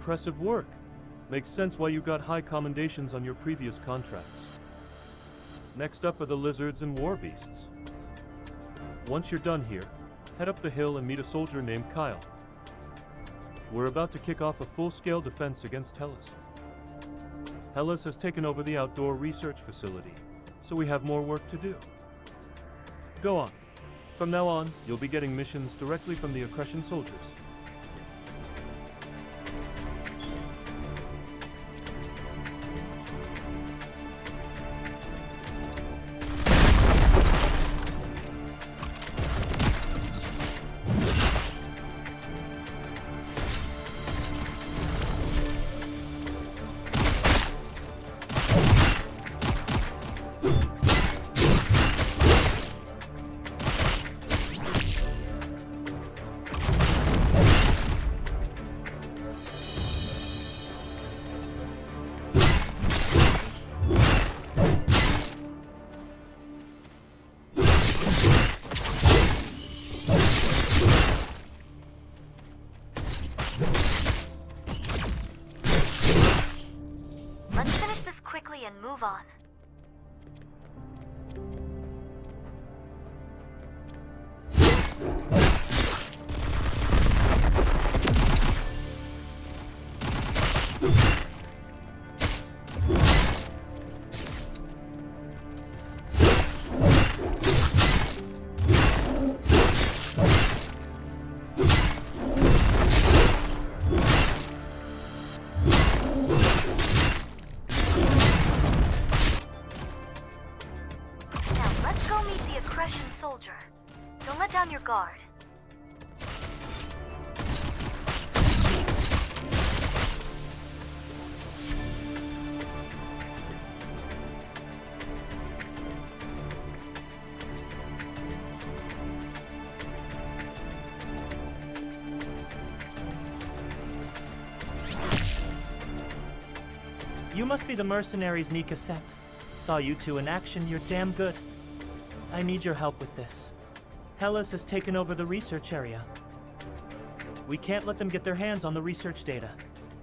Impressive work. Makes sense why you got high commendations on your previous contracts. Next up are the lizards and war beasts. Once you're done here, head up the hill and meet a soldier named Kyle. We're about to kick off a full-scale defense against Hellas. Hellas has taken over the outdoor research facility, so we have more work to do. Go on. From now on, you'll be getting missions directly from the Accretion soldiers. Let's finish this quickly and move on. Now let's go meet the Accretion soldier. Don't let down your guard. You must be the mercenaries Nika sent. Saw you two in action, you're damn good. I need your help with this. Hellas has taken over the research area. We can't let them get their hands on the research data.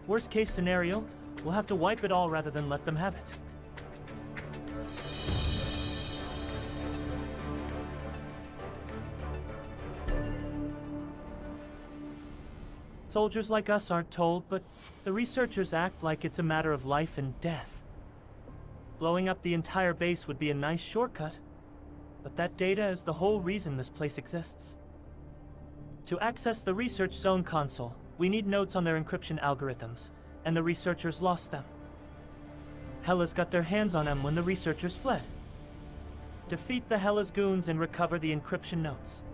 Worst case scenario, we'll have to wipe it all rather than let them have it. Soldiers like us aren't told, but the researchers act like it's a matter of life and death. Blowing up the entire base would be a nice shortcut, but that data is the whole reason this place exists. To access the Research Zone console, we need notes on their encryption algorithms, and the researchers lost them. Hellas got their hands on them when the researchers fled. Defeat the Hellas goons and recover the encryption notes.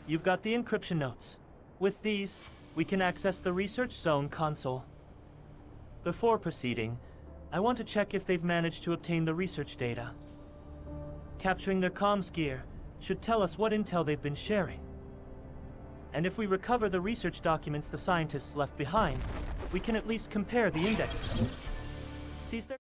You've got the encryption notes. With these, we can access the Research Zone console. Before proceeding, I want to check if they've managed to obtain the research data. Capturing their comms gear should tell us what intel they've been sharing. And if we recover the research documents the scientists left behind, we can at least compare the indexes. Seize their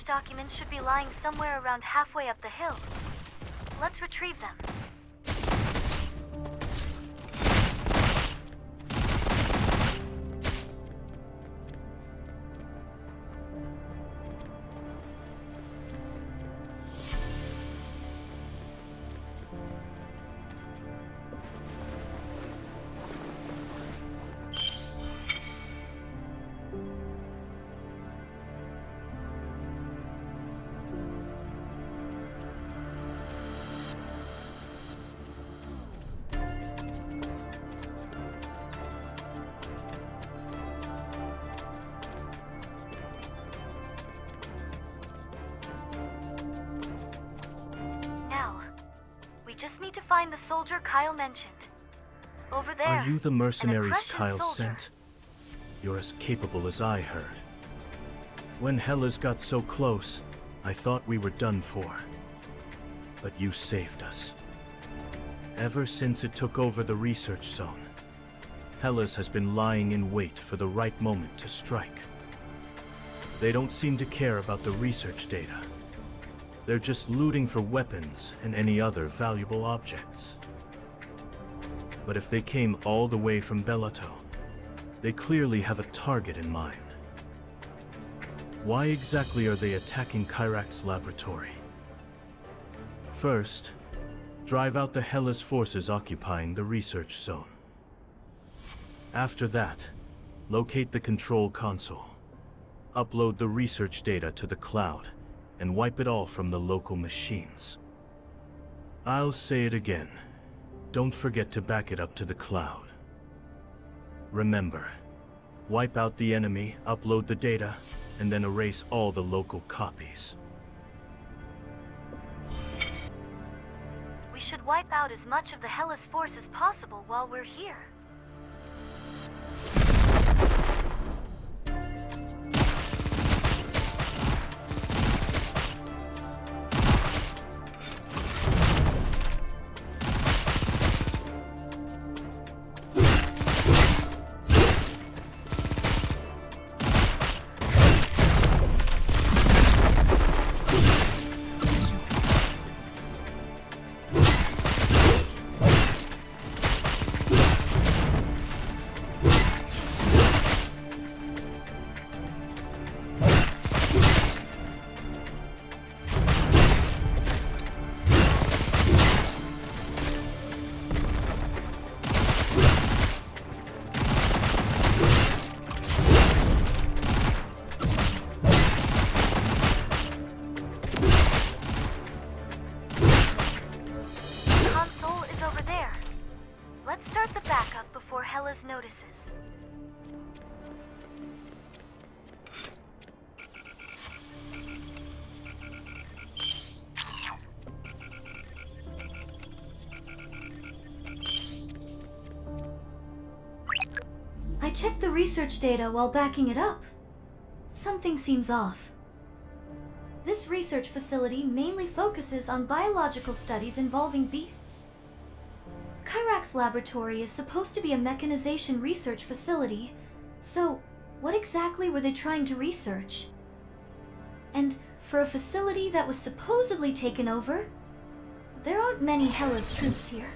Documents should be lying somewhere around halfway up the hill. Let's retrieve them. Just need to find the soldier Kyle mentioned. Over there. Are you the mercenaries an Aggression Kyle soldier. sent? You're as capable as I heard. When Hellas got so close, I thought we were done for. But you saved us. Ever since it took over the research zone, Hellas has been lying in wait for the right moment to strike. They don't seem to care about the research data. They're just looting for weapons and any other valuable objects. But if they came all the way from Bellato, they clearly have a target in mind. Why exactly are they attacking Kyrax laboratory? First, drive out the Hellas forces occupying the research zone. After that, locate the control console, upload the research data to the cloud, and wipe it all from the local machines. I'll say it again. Don't forget to back it up to the cloud. Remember, wipe out the enemy, upload the data, and then erase all the local copies. We should wipe out as much of the Hellas force as possible while we're here. Let's start the backup before Hellas notices. I checked the research data while backing it up. Something seems off. This research facility mainly focuses on biological studies involving beasts. Kyrax Laboratory is supposed to be a mechanization research facility, so what exactly were they trying to research? And for a facility that was supposedly taken over, there aren't many Hellas troops here.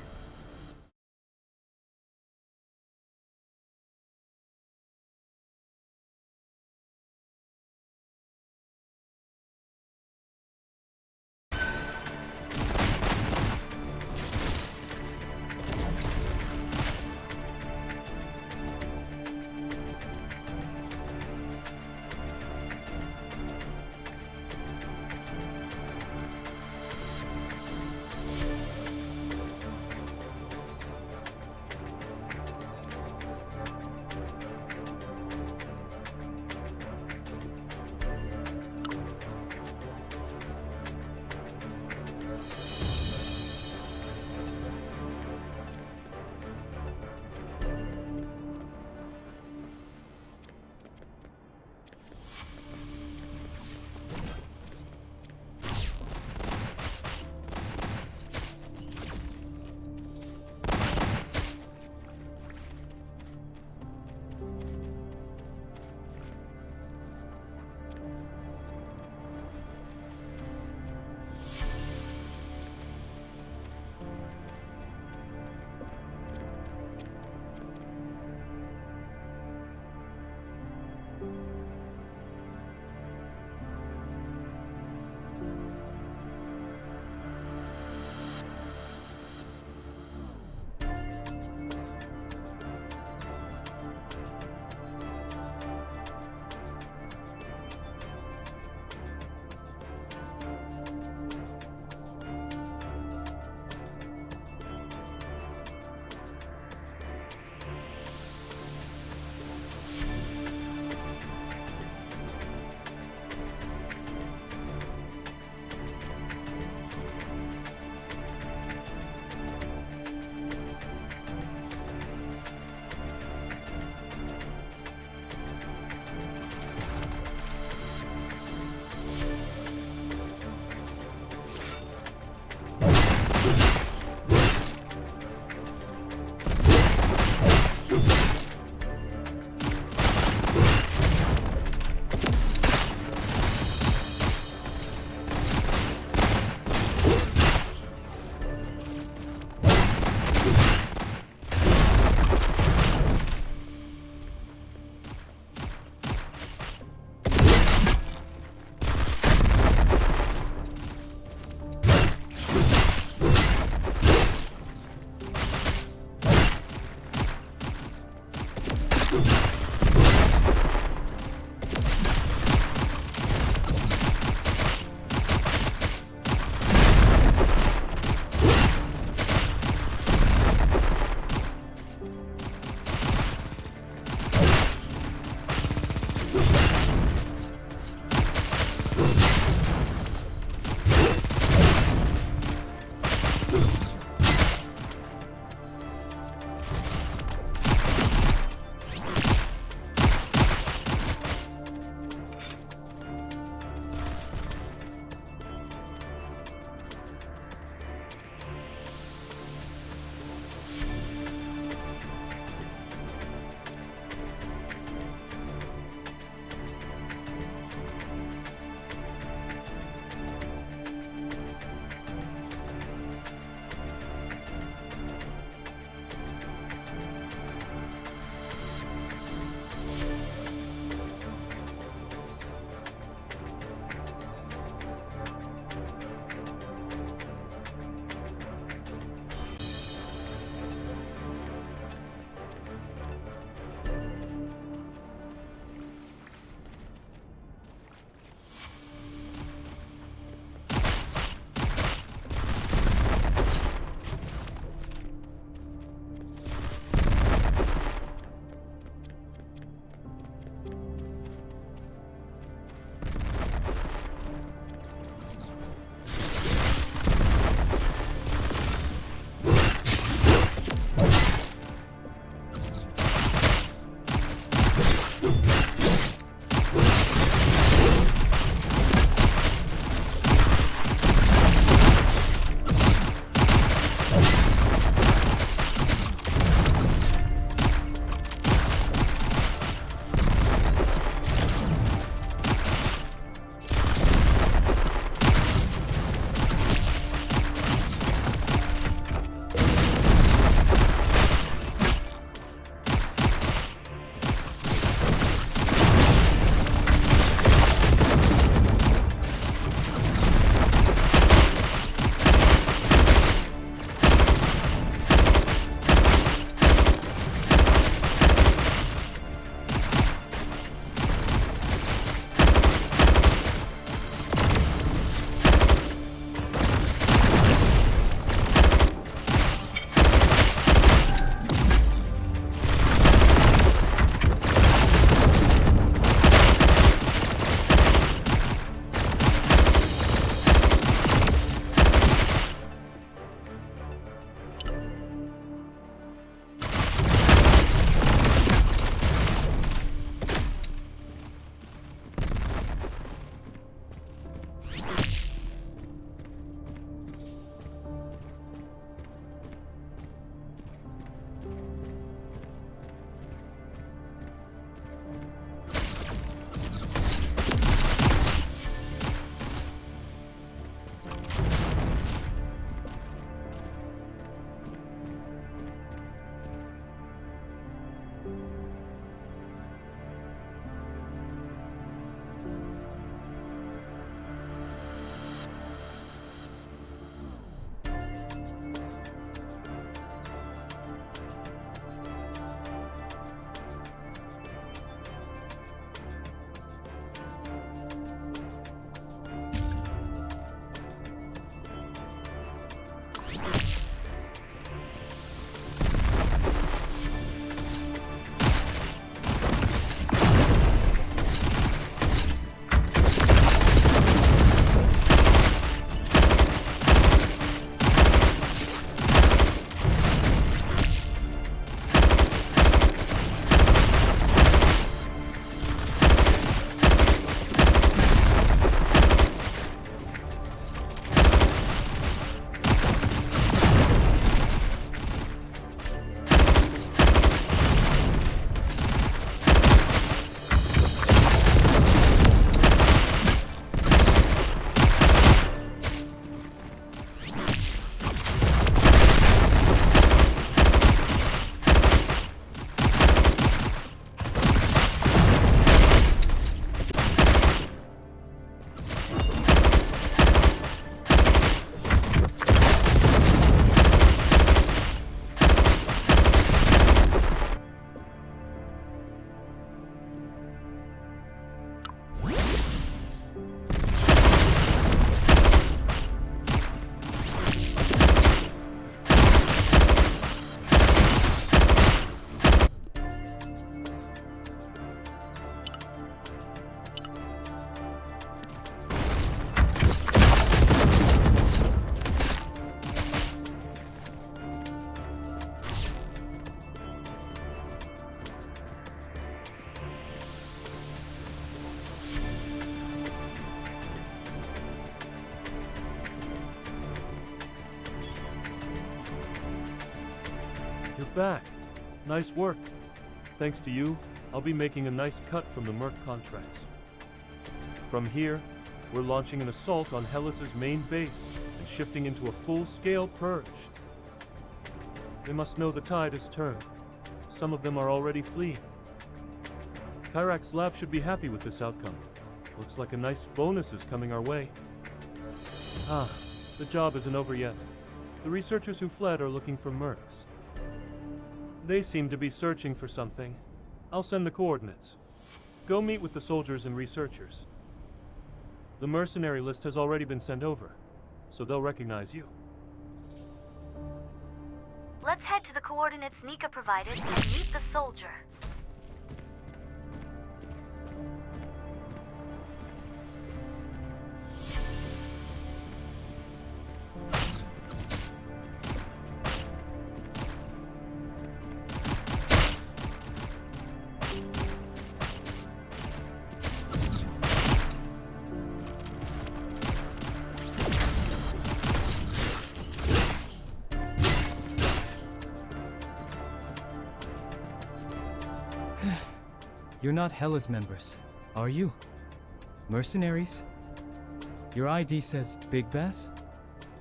You're back. Nice work. Thanks to you, I'll be making a nice cut from the Merc contracts. From here, we're launching an assault on Hellas's main base and shifting into a full-scale purge. They must know the tide has turned. Some of them are already fleeing. Kyrax Lab should be happy with this outcome. Looks like a nice bonus is coming our way. Ah, the job isn't over yet. The researchers who fled are looking for mercs. They seem to be searching for something. I'll send the coordinates. Go meet with the soldiers and researchers. The mercenary list has already been sent over, so they'll recognize you. Let's head to the coordinates Nika provided and meet the soldier. You're not Hellas members, are you? Mercenaries? Your ID says Big Bass?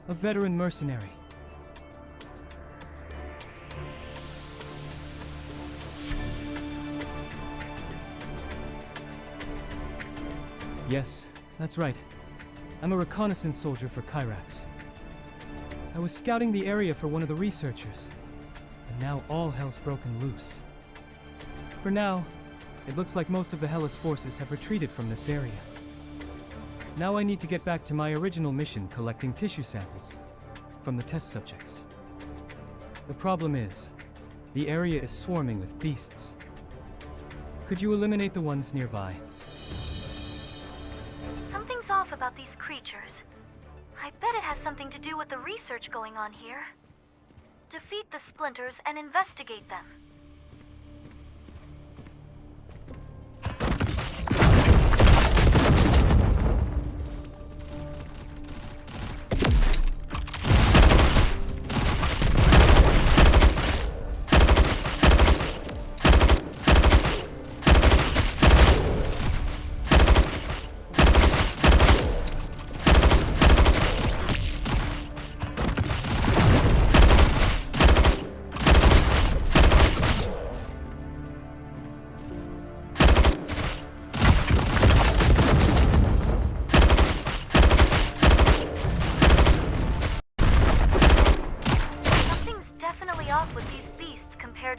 A veteran mercenary. Yes, that's right. I'm a reconnaissance soldier for Kyrax. I was scouting the area for one of the researchers, and now all hell's broken loose. For now, it looks like most of the Hellas forces have retreated from this area. Now I need to get back to my original mission collecting tissue samples from the test subjects. The problem is, the area is swarming with beasts. Could you eliminate the ones nearby? Something's off about these creatures. I bet it has something to do with the research going on here. Defeat the splinters and investigate them.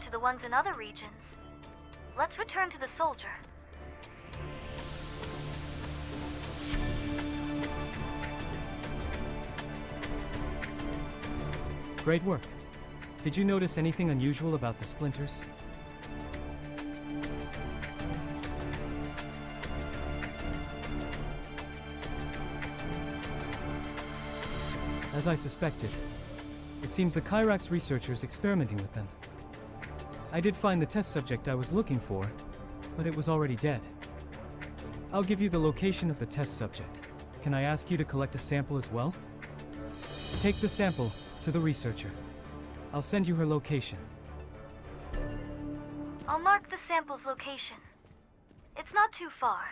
To the ones in other regions. Let's return to the soldier. Great work. Did you notice anything unusual about the splinters? As I suspected, it seems the Kyrax researchers experimenting with them. I did find the test subject I was looking for, but it was already dead. I'll give you the location of the test subject. Can I ask you to collect a sample as well? Take the sample to the researcher. I'll send you her location. I'll mark the sample's location. It's not too far.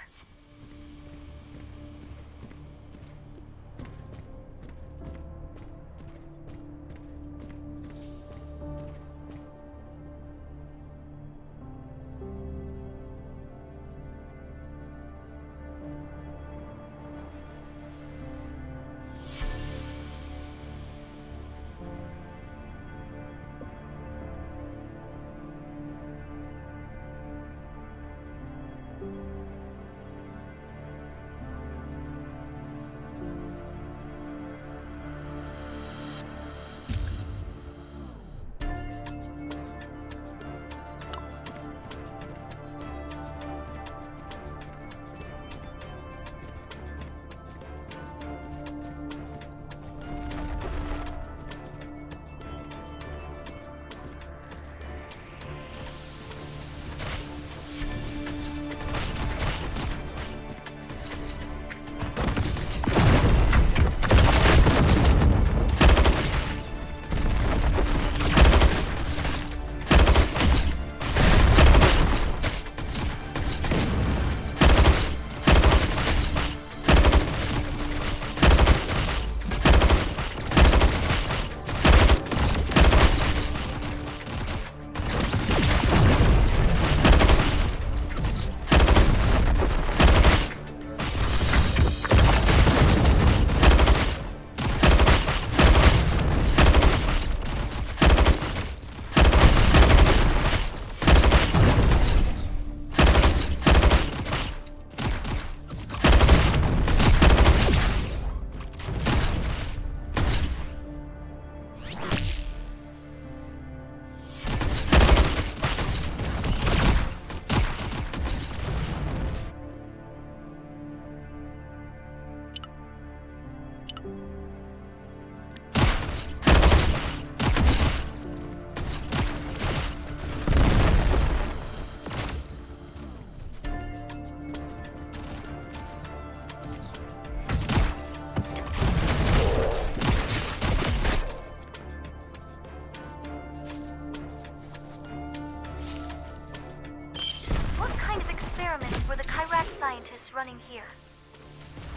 scientists running here.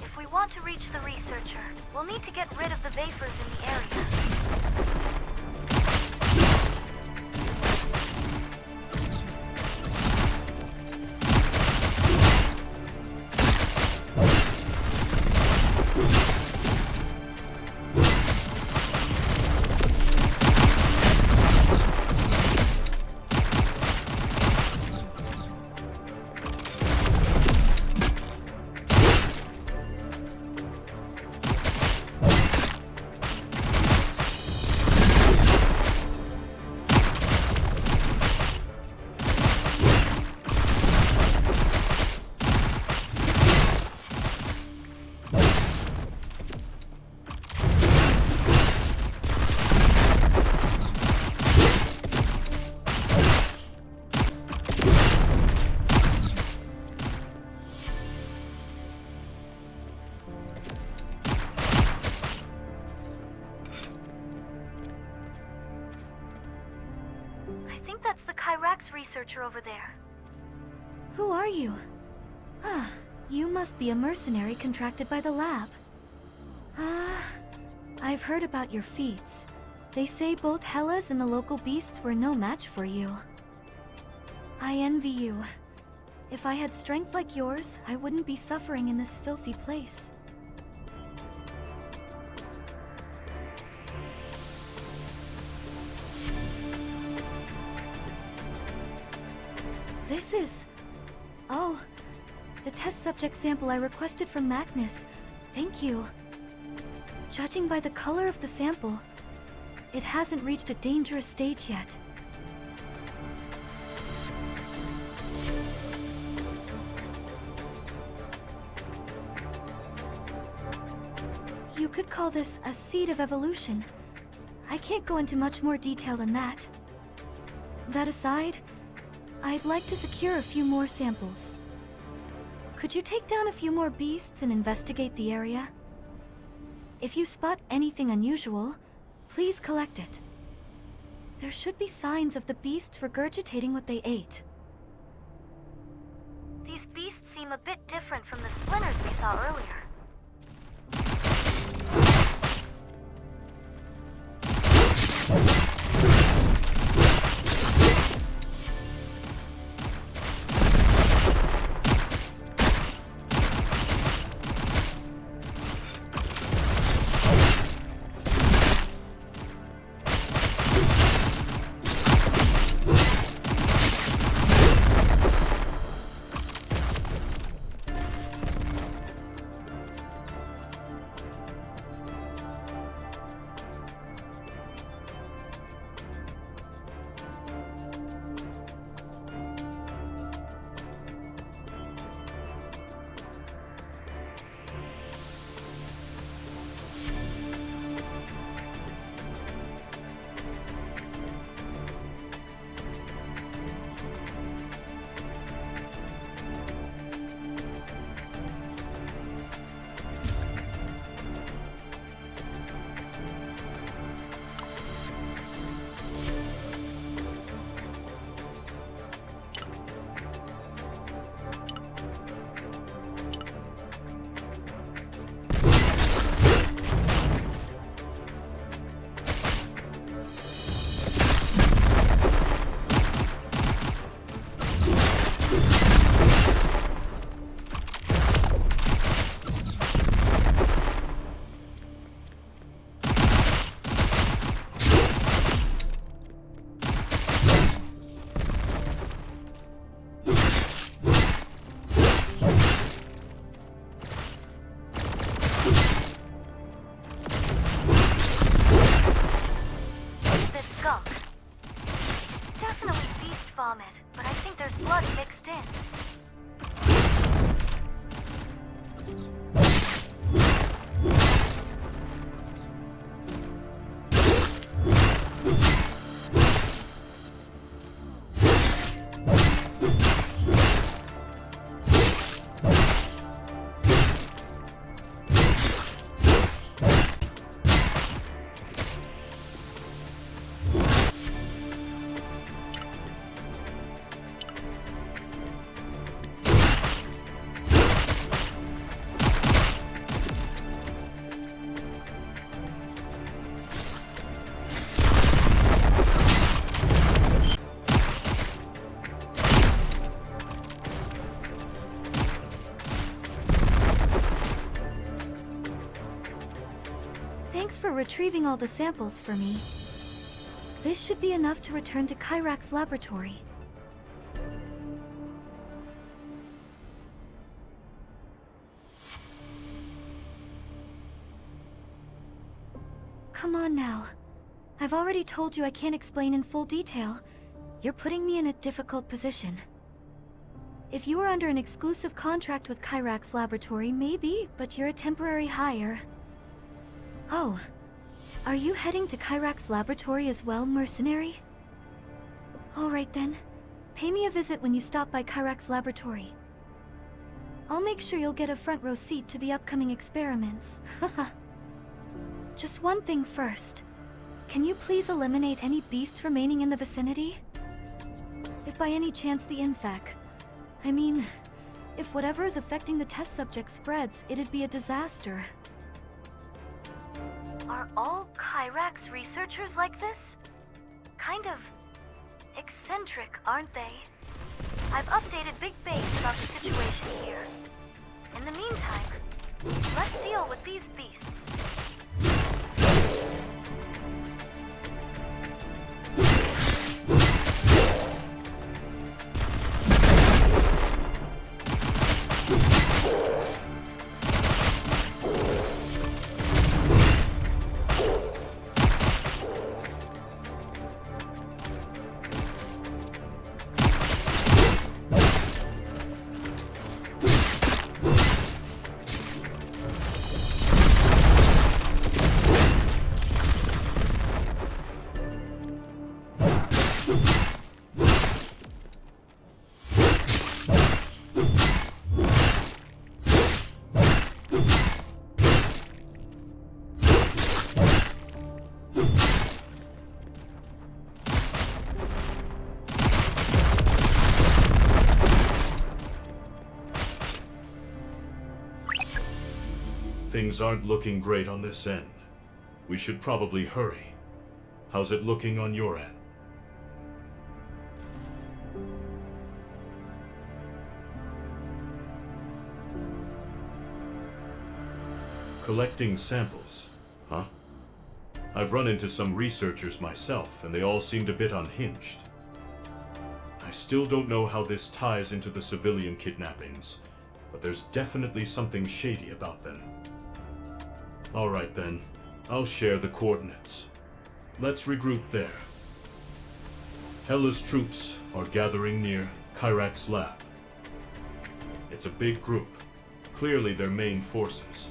If we want to reach the researcher, we'll need to get rid of the vapors in the area. I think that's the Kyrax researcher over there. Who are you? Ah, you must be a mercenary contracted by the lab. I've heard about your feats. They say both Hellas and the local beasts were no match for you. I envy you. If I had strength like yours, I wouldn't be suffering in this filthy place. This is... Oh, the test subject sample I requested from Magnus. Thank you. Judging by the color of the sample, it hasn't reached a dangerous stage yet. You could call this a seed of evolution. I can't go into much more detail than that. That aside, I'd like to secure a few more samples. Could you take down a few more beasts and investigate the area? If you spot anything unusual, please collect it. There should be signs of the beasts regurgitating what they ate. These beasts seem a bit different from the splinters we saw earlier. Vomit, but I think there's blood mixed in. retrieving all the samples for me. This should be enough to return to Kyrax laboratory. Come on now. I've already told you I can't explain in full detail. You're putting me in a difficult position. If you were under an exclusive contract with Kyrax Laboratory, maybe, but you're a temporary hire. Oh, are you heading to Kyrax Laboratory as well, mercenary? Alright then. Pay me a visit when you stop by Kyrax Laboratory. I'll make sure you'll get a front row seat to the upcoming experiments. Haha. Just one thing first. Can you please eliminate any beasts remaining in the vicinity? If by any chance the infec... I mean, if whatever is affecting the test subject spreads, it'd be a disaster. Are all Kyrax researchers like this? Kind of eccentric, aren't they? I've updated Big Base about the situation here. In the meantime, let's deal with these beasts. Things aren't looking great on this end. We should probably hurry. How's it looking on your end? Collecting samples, huh? I've run into some researchers myself, and they all seemed a bit unhinged. I still don't know how this ties into the civilian kidnappings, but there's definitely something shady about them. Alright then, I'll share the coordinates. Let's regroup there. Hela's troops are gathering near Kyrax Lab. It's a big group, clearly their main forces.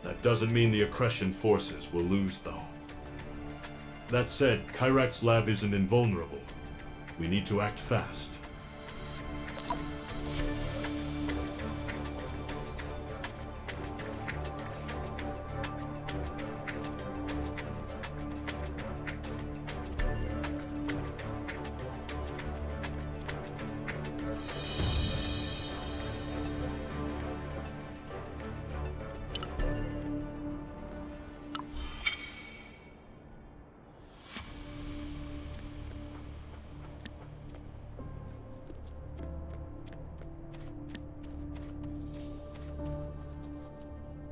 That doesn't mean the Accretion forces will lose though. That said, Kyrax Lab isn't invulnerable. We need to act fast.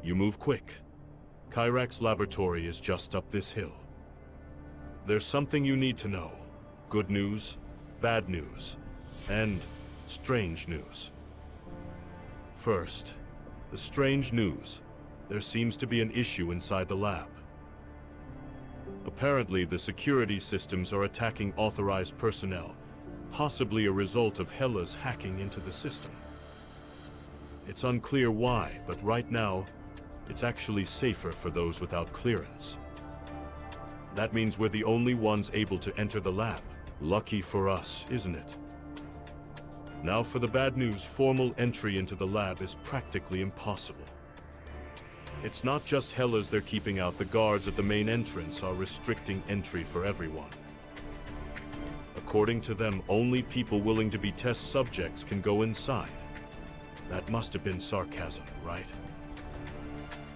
You move quick. Kyrax Laboratory is just up this hill. There's something you need to know. Good news, bad news, and strange news. First, the strange news. There seems to be an issue inside the lab. Apparently, the security systems are attacking authorized personnel, possibly a result of Hela's hacking into the system. It's unclear why, but right now, it's actually safer for those without clearance. That means we're the only ones able to enter the lab. Lucky for us, isn't it? Now for the bad news, formal entry into the lab is practically impossible. It's not just Hela's they're keeping out, the guards at the main entrance are restricting entry for everyone. According to them, only people willing to be test subjects can go inside. That must have been sarcasm, right?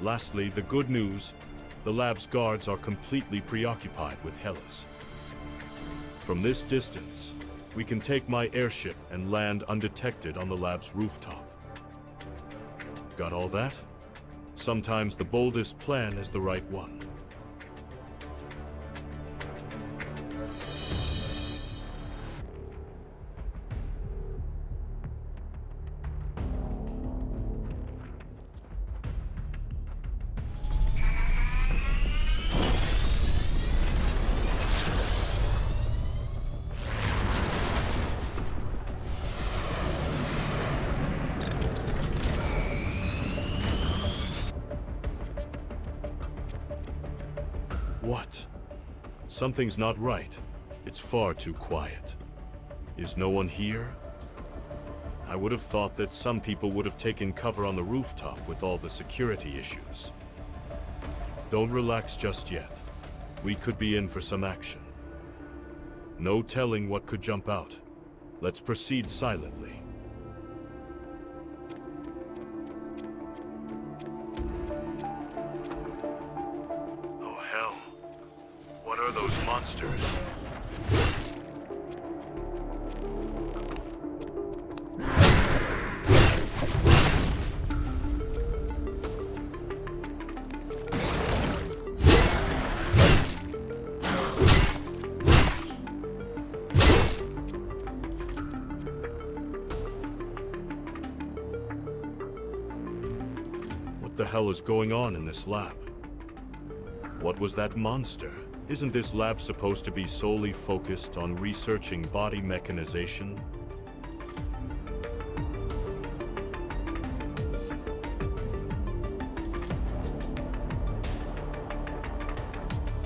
Lastly, the good news, the lab's guards are completely preoccupied with Hela's. From this distance, we can take my airship and land undetected on the lab's rooftop. Got all that? Sometimes the boldest plan is the right one. Something's not right. It's far too quiet. Is no one here? I would have thought that some people would have taken cover on the rooftop with all the security issues. Don't relax just yet. We could be in for some action. No telling what could jump out. Let's proceed silently. Oh hell. What are those monsters? What the hell is going on in this lab? What was that monster? Isn't this lab supposed to be solely focused on researching body mechanization?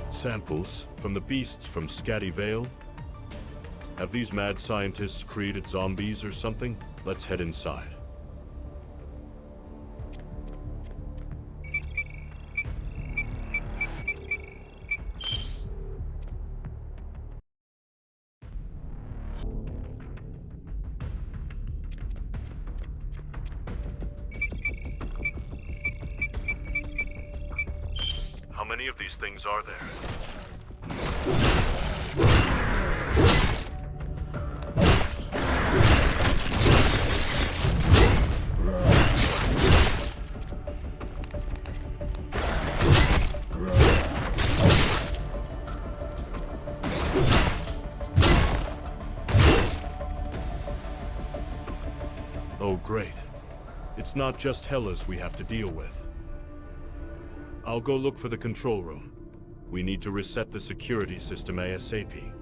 Samples from the beasts from Scatty Vale? Have these mad scientists created zombies or something? Let's head inside. How many of these things are there? Oh, great. It's not just Hellas we have to deal with. I'll go look for the control room. We need to reset the security system ASAP.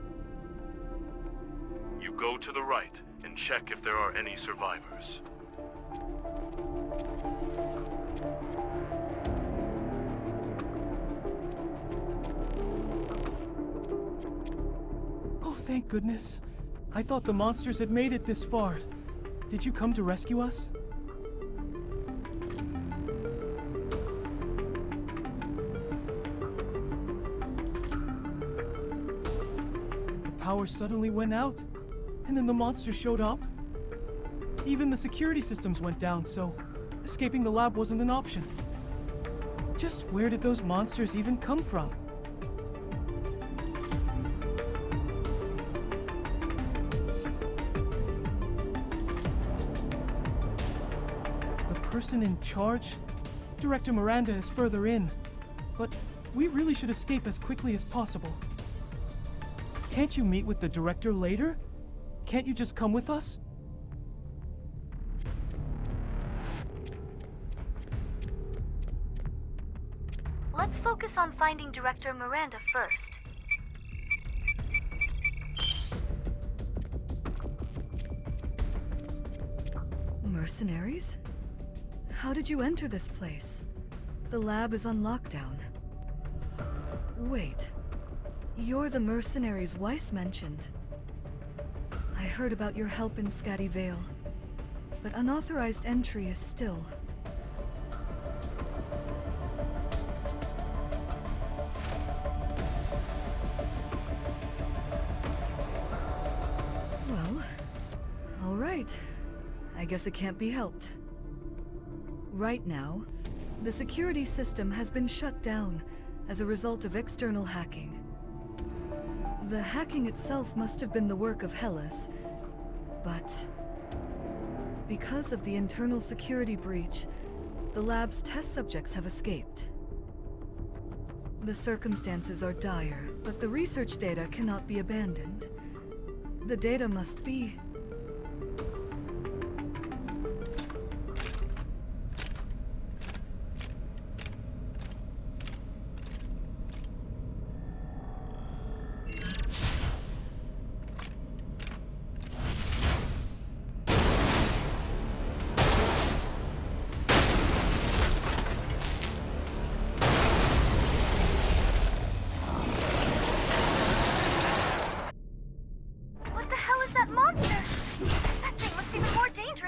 You go to the right and check if there are any survivors. Oh, thank goodness. I thought the monsters had made it this far. Did you come to rescue us? The power suddenly went out, and then the monsters showed up. Even the security systems went down, so escaping the lab wasn't an option. Just where did those monsters even come from? The person in charge? Director Miranda is further in, but we really should escape as quickly as possible. Can't you meet with the director later? Can't you just come with us? Let's focus on finding Director Miranda first. Mercenaries? How did you enter this place? The lab is on lockdown. Wait. You're the mercenaries Weiss mentioned. I heard about your help in Scatty Vale, but unauthorized entry is still. Well, all right. I guess it can't be helped. Right now, the security system has been shut down as a result of external hacking. The hacking itself must have been the work of Hellas, but because of the internal security breach, the lab's test subjects have escaped. The circumstances are dire, but the research data cannot be abandoned. The data must be...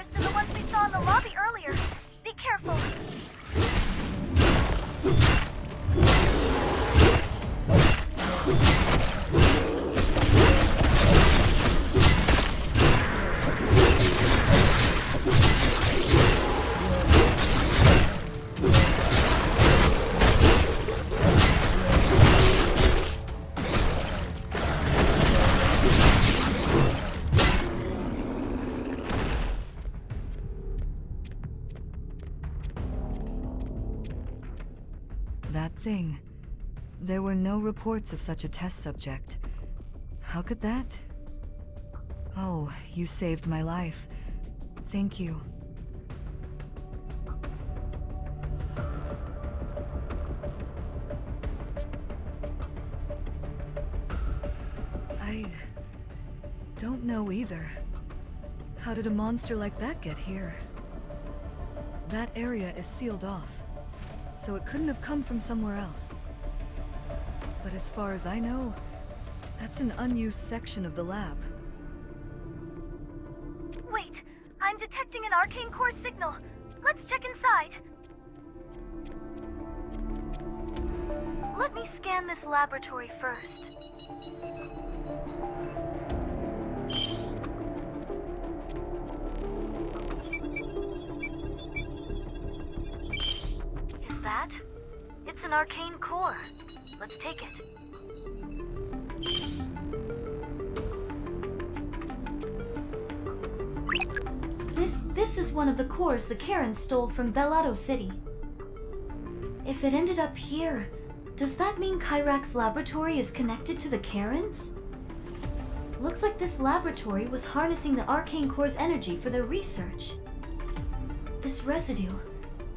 interest in the ones we saw in the lobby earlier. Be careful. That thing. There were no reports of such a test subject. How could that? Oh, you saved my life. Thank you. I don't know either. How did a monster like that get here? That area is sealed off, so it couldn't have come from somewhere else. But as far as I know, that's an unused section of the lab. Wait, I'm detecting an arcane core signal. Let's check inside. Let me scan this laboratory first. Is that? It's an arcane core. Let's take it. This is one of the cores the Karens stole from Bellotto City. If it ended up here, does that mean Kyrax laboratory is connected to the Karens? Looks like this laboratory was harnessing the arcane core's energy for their research. This residue,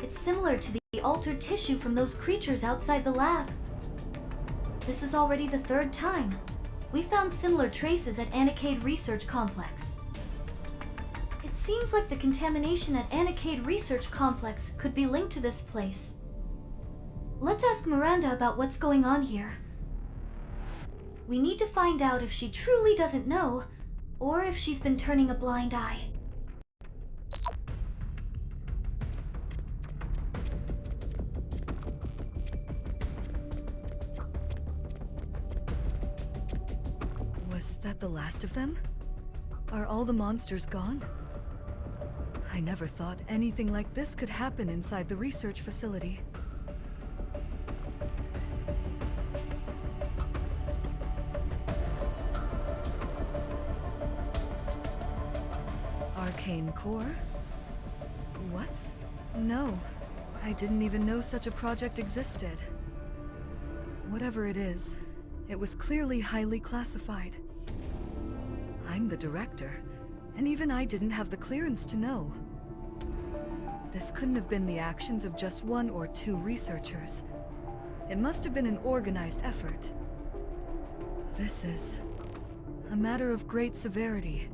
it's similar to the altered tissue from those creatures outside the lab. This is already the third time. We found similar traces at Anikade Research Complex. It seems like the contamination at Anikade Research Complex could be linked to this place. Let's ask Miranda about what's going on here. We need to find out if she truly doesn't know, or if she's been turning a blind eye. Was that the last of them? Are all the monsters gone? I never thought anything like this could happen inside the research facility. Arcane core? What? No, I didn't even know such a project existed. Whatever it is, it was clearly highly classified. I'm the director, and even I didn't have the clearance to know. This couldn't have been the actions of just one or two researchers. It must have been an organized effort. This is a matter of great severity.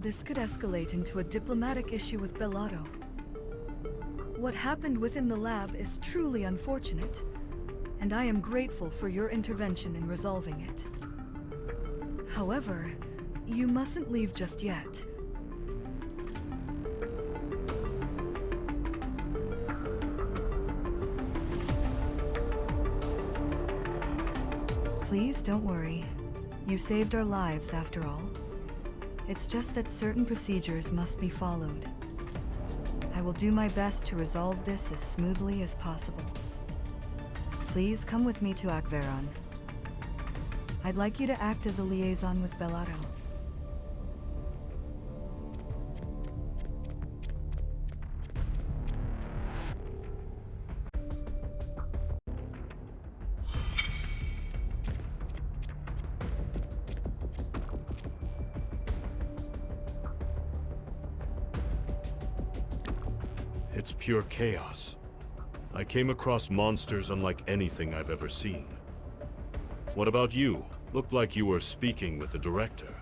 This could escalate into a diplomatic issue with Bellotto. What happened within the lab is truly unfortunate, and I am grateful for your intervention in resolving it. However, you mustn't leave just yet. Please don't worry. You saved our lives after all. It's just that certain procedures must be followed. I will do my best to resolve this as smoothly as possible. Please come with me to Akveron. I'd like you to act as a liaison with Bellotto. It's pure chaos. I came across monsters unlike anything I've ever seen. What about you? Looked like you were speaking with the director.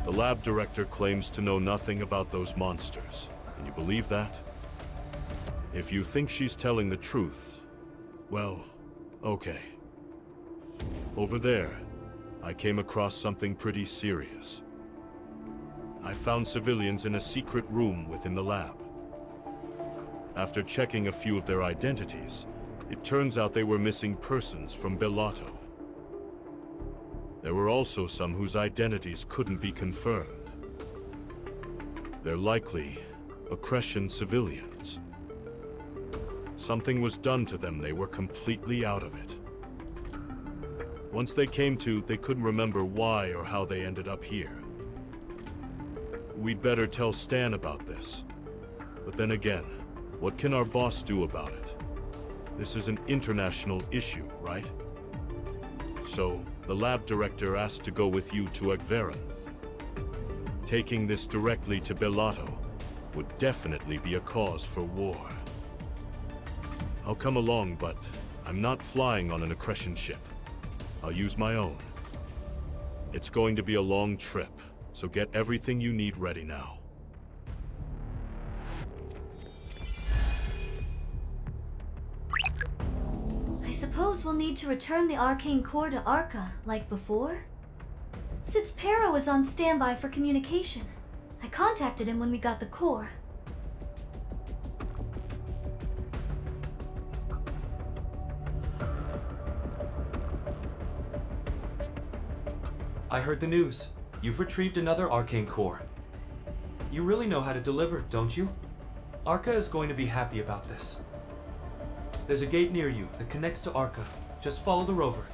The lab director claims to know nothing about those monsters. Can you believe that? If you think she's telling the truth, Well, okay. Over there, I came across something pretty serious. I found civilians in a secret room within the lab. After checking a few of their identities, it turns out they were missing persons from Bellato. There were also some whose identities couldn't be confirmed. They're likely Accretion civilians. Something was done to them, they were completely out of it. Once they came to, they couldn't remember why or how they ended up here. We'd better tell Stan about this. But then again, what can our boss do about it? This is an international issue, right? So, the lab director asked to go with you to Akveron. Taking this directly to Bellato would definitely be a cause for war. I'll come along, but I'm not flying on an Accretion ship. I'll use my own. It's going to be a long trip, so get everything you need ready now. I suppose we'll need to return the arcane core to Arca, like before? Sitspera was on standby for communication. I contacted him when we got the core. I heard the news. You've retrieved another arcane core. You really know how to deliver, don't you? Arca is going to be happy about this. There's a gate near you that connects to Arca. Just follow the rover.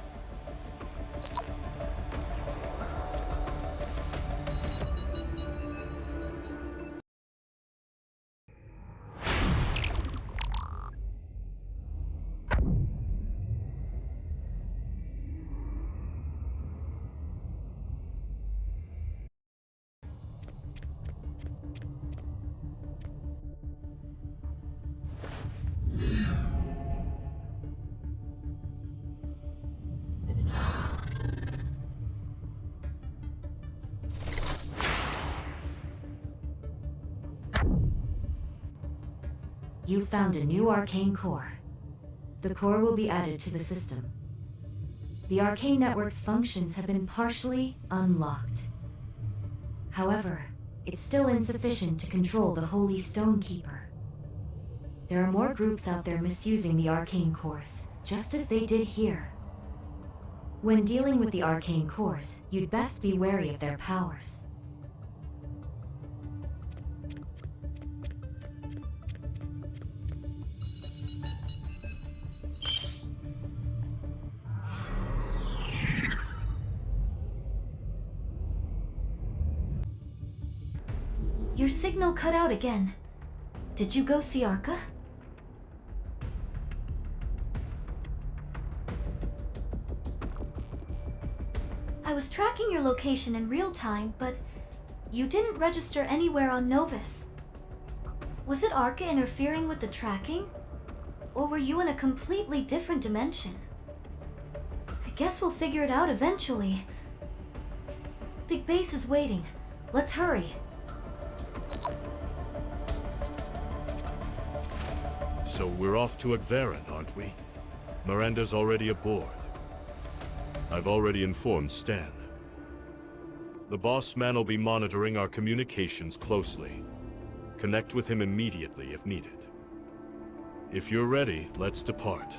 You found a new arcane core. The core will be added to the system. The arcane network's functions have been partially unlocked. However, it's still insufficient to control the Holy Stonekeeper. There are more groups out there misusing the arcane cores, just as they did here. When dealing with the arcane cores, you'd best be wary of their powers. Your signal cut out again. Did you go see Arca? I was tracking your location in real time, but you didn't register anywhere on Novus. Was it Arca interfering with the tracking? Or were you in a completely different dimension? I guess we'll figure it out eventually. Big Base is waiting. Let's hurry. So we're off to Akveron, aren't we? Miranda's already aboard. I've already informed Stan. The boss man will be monitoring our communications closely. Connect with him immediately if needed. If you're ready, let's depart.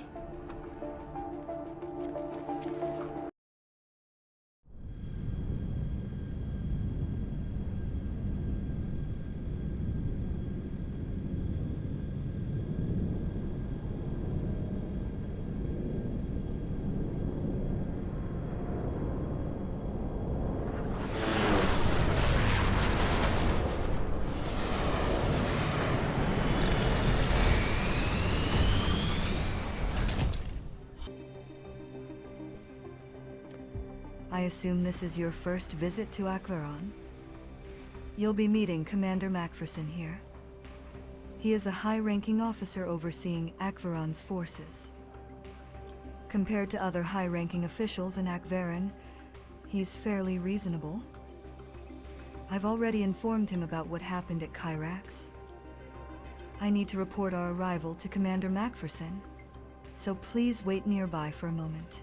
I assume this is your first visit to Akveron? You'll be meeting Commander Macpherson here. He is a high-ranking officer overseeing Akveron's forces. Compared to other high-ranking officials in Akveron, he's fairly reasonable. I've already informed him about what happened at Kyrax. I need to report our arrival to Commander Macpherson, so please wait nearby for a moment.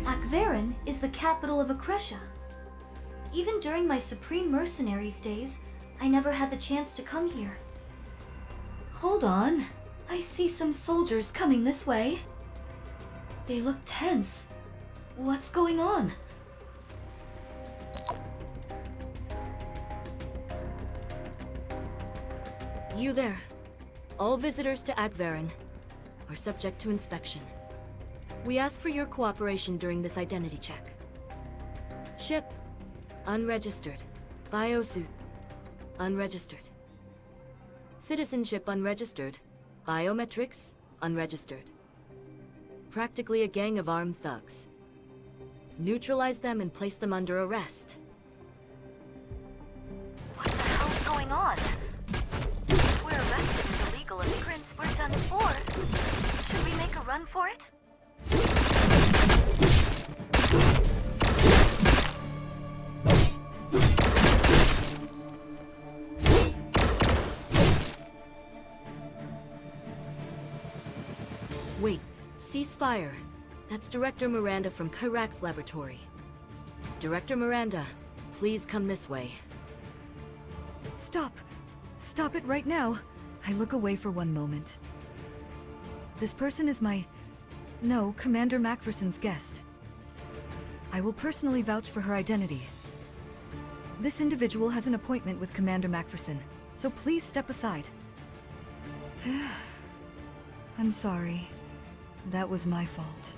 Akverin is the capital of Akresha. Even during my Supreme Mercenaries days, I never had the chance to come here. Hold on. I see some soldiers coming this way. They look tense. What's going on? You there. All visitors to Akverin are subject to inspection. We ask for your cooperation during this identity check. Ship, unregistered. Biosuit, unregistered. Citizenship, unregistered. Biometrics, unregistered. Practically a gang of armed thugs. Neutralize them and place them under arrest. What the hell's going on? If we're arrested as illegal immigrants, we're done for. Should we make a run for it? Wait, cease fire. That's Director Miranda from Kyrax Laboratory. Director Miranda, please come this way. Stop! Stop it right now! I look away for one moment. This person is No, Commander Macpherson's guest. I will personally vouch for her identity. This individual has an appointment with Commander Macpherson, so please step aside. I'm sorry. That was my fault.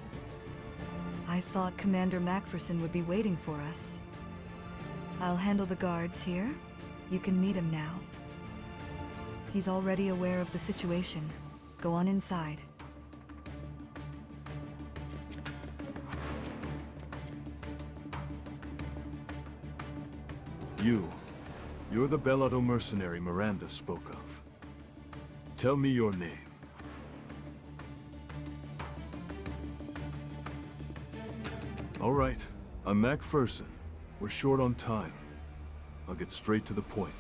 I thought Commander Macpherson would be waiting for us. I'll handle the guards here. You can meet him now. He's already aware of the situation. Go on inside. You're the Bellotto mercenary Miranda spoke of. Tell me your name. All right, I'm Macpherson. We're short on time. I'll get straight to the point.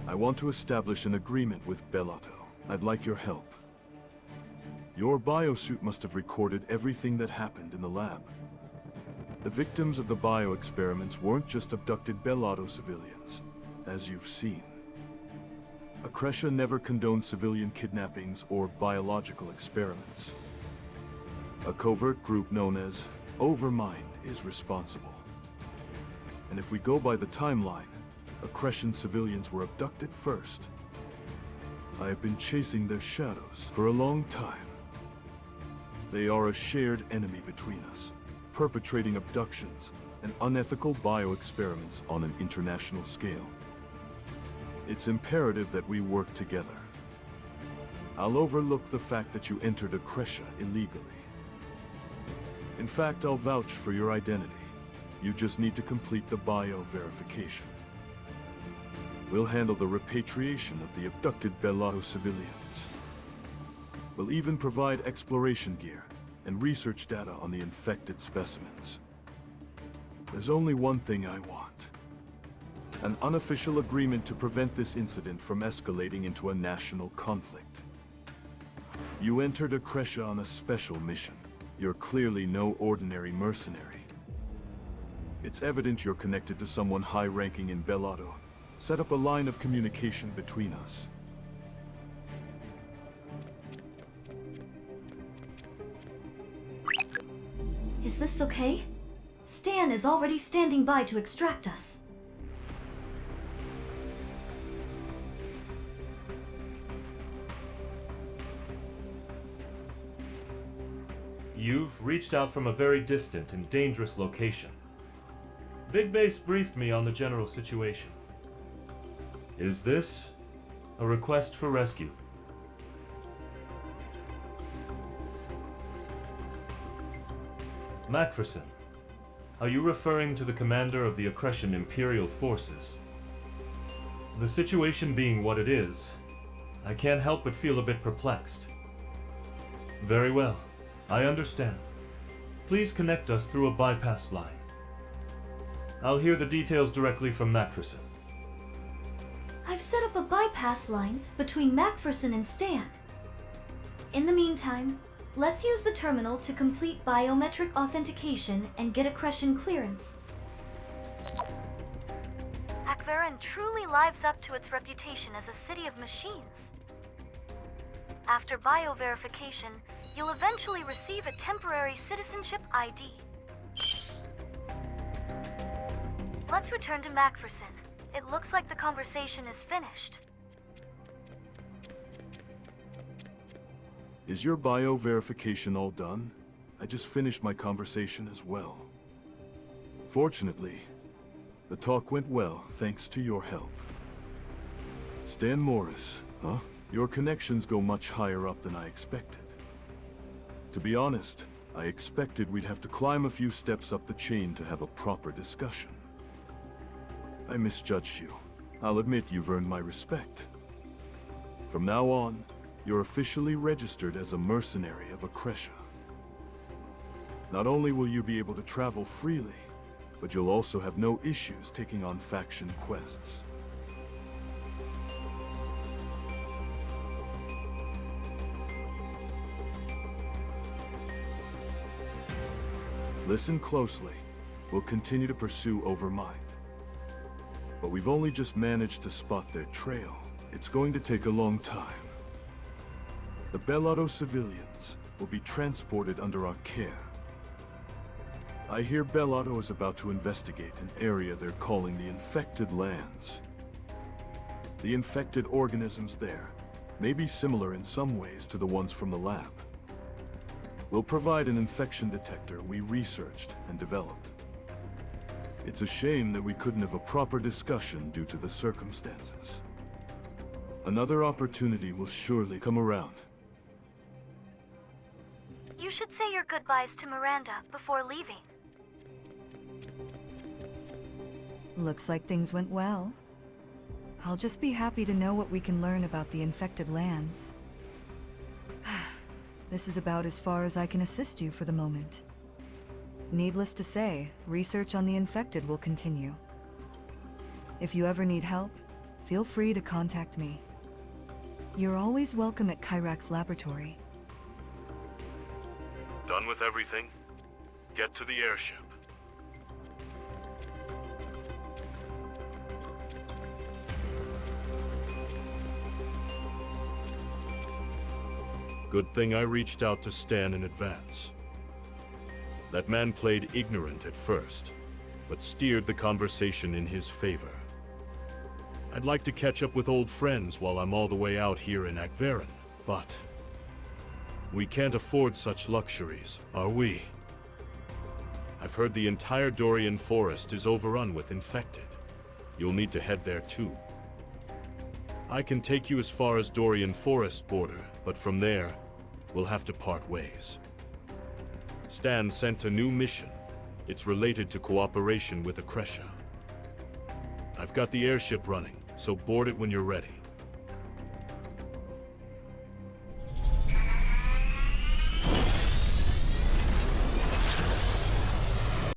I want to establish an agreement with Bellotto. I'd like your help. Your biosuit must have recorded everything that happened in the lab. The victims of the bio-experiments weren't just abducted Bellotto civilians, as you've seen. Akresha never condoned civilian kidnappings or biological experiments. A covert group known as Overmind is responsible. And if we go by the timeline, Akreshan civilians were abducted first. I have been chasing their shadows for a long time. They are a shared enemy between us, perpetrating abductions and unethical bioexperiments on an international scale. It's imperative that we work together. I'll overlook the fact that you entered Akresha illegally. In fact, I'll vouch for your identity. You just need to complete the bio-verification. We'll handle the repatriation of the abducted Bellotto civilians. We'll even provide exploration gear and research data on the infected specimens. There's only one thing I want. An unofficial agreement to prevent this incident from escalating into a national conflict. You entered Akresha on a special mission. You're clearly no ordinary mercenary. It's evident you're connected to someone high-ranking in Bellotto. Set up a line of communication between us. Is this okay? Stan is already standing by to extract us. You've reached out from a very distant and dangerous location. Big Base briefed me on the general situation. Is this a request for rescue? Macpherson, are you referring to the commander of the Akreshan Imperial Forces? The situation being what it is, I can't help but feel a bit perplexed. Very well, I understand. Please connect us through a bypass line. I'll hear the details directly from Macpherson. I've set up a bypass line between Macpherson and Stan. In the meantime, let's use the terminal to complete biometric authentication and get accretion clearance. Akveran truly lives up to its reputation as a city of machines. After bio-verification, you'll eventually receive a temporary citizenship ID. Let's return to Macpherson. It looks like the conversation is finished. Is your bio-verification all done? I just finished my conversation as well. Fortunately, the talk went well thanks to your help. Stan Morris, huh? Your connections go much higher up than I expected. To be honest, I expected we'd have to climb a few steps up the chain to have a proper discussion. I misjudged you. I'll admit you've earned my respect. From now on, you're officially registered as a mercenary of Akresha. Not only will you be able to travel freely, but you'll also have no issues taking on faction quests. Listen closely. We'll continue to pursue Overmind. But we've only just managed to spot their trail. It's going to take a long time. The Bellotto civilians will be transported under our care. I hear Bellotto is about to investigate an area they're calling the Infected Lands. The infected organisms there may be similar in some ways to the ones from the lab. We'll provide an infection detector we researched and developed. It's a shame that we couldn't have a proper discussion due to the circumstances. Another opportunity will surely come around. You should say your goodbyes to Miranda before leaving. Looks like things went well. I'll just be happy to know what we can learn about the infected lands. This is about as far as I can assist you for the moment. Needless to say, research on the infected will continue. If you ever need help, feel free to contact me. You're always welcome at Kyrax Laboratory. Done with everything? Get to the airship. Good thing I reached out to Stan in advance. That man played ignorant at first, but steered the conversation in his favor. I'd like to catch up with old friends while I'm all the way out here in Akveran, but we can't afford such luxuries, are we? I've heard the entire Dorian Forest is overrun with infected. You'll need to head there too. I can take you as far as Dorian Forest border, but from there, we'll have to part ways. Stan sent a new mission. It's related to cooperation with Akresha. I've got the airship running, so board it when you're ready.